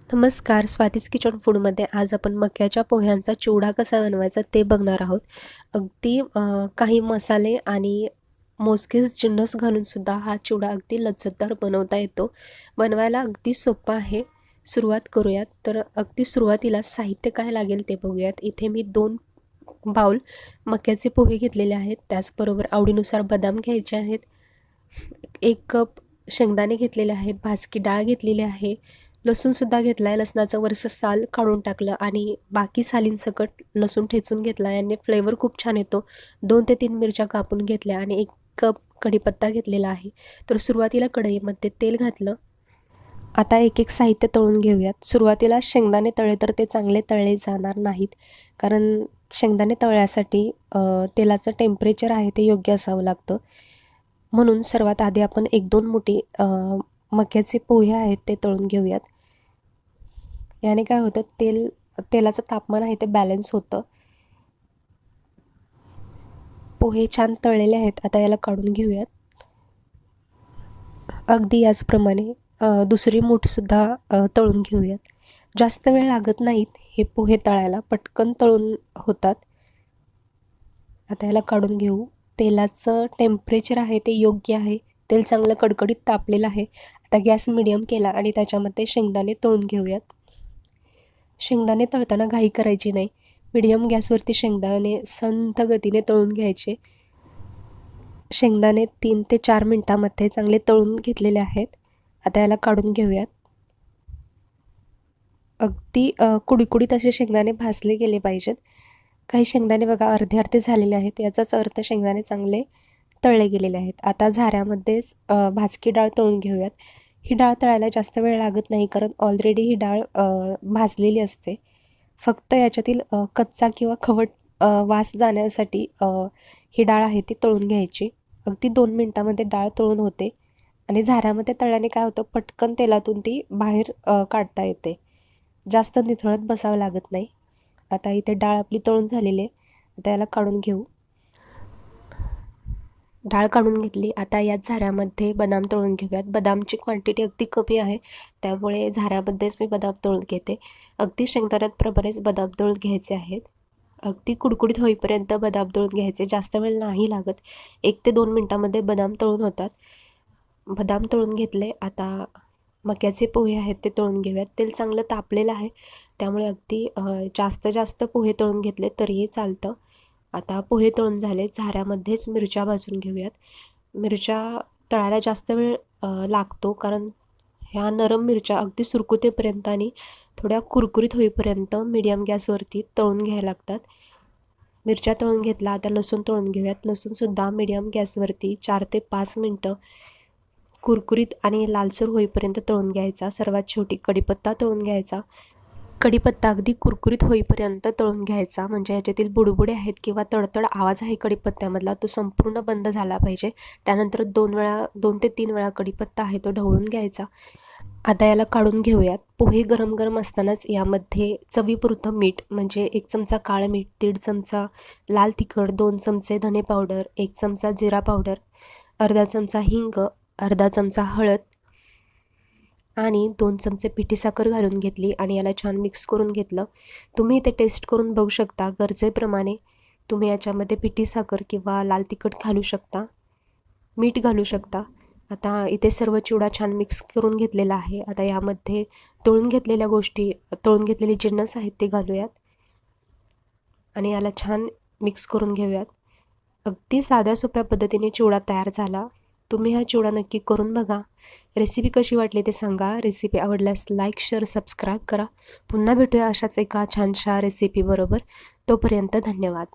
नमस्कार, स्वातीज किचन फूडमध्ये आज आपण मक्याच्या पोह्यांचा चिवडा कसा बनवायचा ते बघणार आहोत. अगदी काही मसाले आणि मोजकेच जिन्नस घालूनसुद्धा हा चिवडा अगदी लज्जतदार बनवता येतो. बनवायला अगदी सोपा आहे. सुरुवात करूयात. तर अगदी सुरुवातीला साहित्य काय लागेल ते बघूयात. इथे मी 2 बाउल मक्याचे पोहे घेतलेले आहेत. त्याचबरोबर आवडीनुसार बदाम घ्यायचे आहेत. 1 कप शेंगदाणे घेतलेले आहेत. भाजकी डाळ घेतलेली आहे. लसूणसुद्धा घेतला आहे. लसणाचं वरचं साल काढून टाकलं आणि बाकी सालींसकट लसूण ठेचून घेतला आहे. याने फ्लेवर खूप छान येतो. 2 ते 3 मिरच्या कापून घेतल्या आणि 1 कप कढीपत्ता घेतलेला आहे. तर सुरुवातीला कढईमध्ये तेल घातलं. आता एक साहित्य तळून घेऊयात. सुरुवातीला शेंगदाणे तळले तर ते चांगले तळले जाणार नाहीत, कारण शेंगदाणे तळण्यासाठी तेलाचं टेम्परेचर आहे ते योग्य असावं लागतं. म्हणून सर्वात आधी आपण 1-2 मुठी मक्याचे पोहे आहेत ते तळून घेऊयात. याने काय होतं, तेलाचं तापमान आहे ते बॅलन्स होतं. पोहे छान तळलेले आहेत. आता याला काढून घेऊयात. अगदी याचप्रमाणे दुसरी मूठसुद्धा तळून घेऊयात. जास्त वेळ लागत नाहीत हे पोहे तळायला, पटकन तळून होतात. आता याला काढून घेऊ. तेलाचं टेम्परेचर आहे ते योग्य आहे. तेल चांगलं कडकडीत तापलेलं आहे. आता गॅस मिडियम केला आणि त्याच्यामध्ये शेंगदाणे तळून घेऊयात. शेंगदाणे तळताना घाई करायची नाही. मिडियम गॅसवरती शेंगदाणे संथ गतीने तळून घ्यायचे. शेंगदाणे 3 ते 4 मिनटामध्ये चांगले तळून घेतलेले आहेत. आता याला काढून घेऊयात. अगदी कुडकुडीत असे शेंगदाणे भाजले गेले पाहिजेत. काही शेंगदाणे बघा अर्धे अर्धे झालेले आहेत. याचाच अर्थ शेंगदाणे चांगले तळले गेलेले आहेत. आता झाऱ्यामध्येच भाजकी डाळ तळून घेऊयात. ही डाळ तळायला जास्त वेळ लागत नाही, कारण ऑलरेडी ही डाळ भाजलेली असते. फक्त याच्यातील कच्चा किंवा खवट वास जाण्यासाठी ही डाळ आहे ती तळून घ्यायची. अगदी 2 मिनटामध्ये डाळ तळून होते आणि झाऱ्यामध्ये तळल्याने काय होतं, पटकन तेलातून ती बाहेर काढता येते. जास्त निथळत बसावं लागत नाही. आता इथे डाळ आपली तळून झालेली आहे. आता याला काढून घेऊ. डाळ काढून घेतली. आता याच झाऱ्यामध्ये बदाम तळून घेऊयात. बदामची क्वांटिटी अगदी कमी आहे, त्यामुळे झाऱ्यामध्येच मी बदाम तळून घेते. अगदी शेंगदाण्याप्रमाणेच बदाम तळून घ्यायचे आहेत. अगदी कुडकुडीत होईपर्यंत बदाम तळून घ्यायचे. जास्त वेळ नाही लागत. 1 ते 2 मिनटामध्ये बदाम तळून होतात. बदाम तळून घेतले. आता मक्याचे पोहे आहेत ते तळून घेऊयात. तेल चांगलं तापलेलं आहे, त्यामुळे अगदी जास्त पोहे तळून घेतले तरीही चालतं. आता पोहे तळून झाले. झाऱ्यामध्येच मिरच्या भाजून घेऊयात. मिरच्या तळायला जास्त वेळ लागतो, कारण ह्या नरम मिरच्या अगदी सुरकुतेपर्यंत आणि थोड्या कुरकुरीत होईपर्यंत मीडियम गॅसवरती तळून घ्यायला लागतात. मिरच्या तळून घेतला. आता लसूण तळून घेऊयात. लसूणसुद्धा मीडियम गॅसवरती 4 ते 5 मिनटं कुरकुरीत आणि लालसर होईपर्यंत तळून घ्यायचा. सर्वात शेवटी कढीपत्ता तळून घ्यायचा. कढीपत्ता अगदी कुरकुरीत होईपर्यंत तळून घ्यायचा, म्हणजे याच्यातील बुडबुडे आहेत किंवा तडतड आवाज आहे कढीपत्त्यामधला तो संपूर्ण बंद झाला पाहिजे. त्यानंतर 2 ते 3 वेळा कढीपत्ता आहे तो ढवळून घ्यायचा. आता याला काढून घेऊयात. पोहे गरम गरम असतानाच यामध्ये चवीपुरतं मीठ, म्हणजे 1 चमचा काळं मीठ, 1.5 चमचा लाल तिखट, 2 चमचे धने पावडर, 1 चमचा जिरा पावडर, अर्धा चमचा हिंग, अर्धा चमचा हळद आणि 2 चमचे पिठी साखर घालून घेतली आणि याला छान मिक्स करून घेतलं. तुम्ही इथे टेस्ट करून बघू शकता. गरजेप्रमाणे तुम्ही याच्यामध्ये पिठी साखर किंवा लाल तिखट घालू शकता, मीठ घालू शकता. आता इथे सर्व चिवडा छान मिक्स करून घेतलेला आहे. आता यामध्ये तळून घेतलेले जिन्नस आहेत ते घालूयात आणि याला छान मिक्स करून घेऊयात. अगदी साध्या सोप्या पद्धतीने चिवडा तयार झाला. तुम्ही हा चिवडा नक्की करून बघा. रेसिपी कशी वाटली ते सांगा. रेसिपी आवडल्यास लाईक, शेअर, सबस्क्राईब करा. पुन्हा भेटूया अशाच एका छानशा रेसिपीबरोबर. तोपर्यंत धन्यवाद.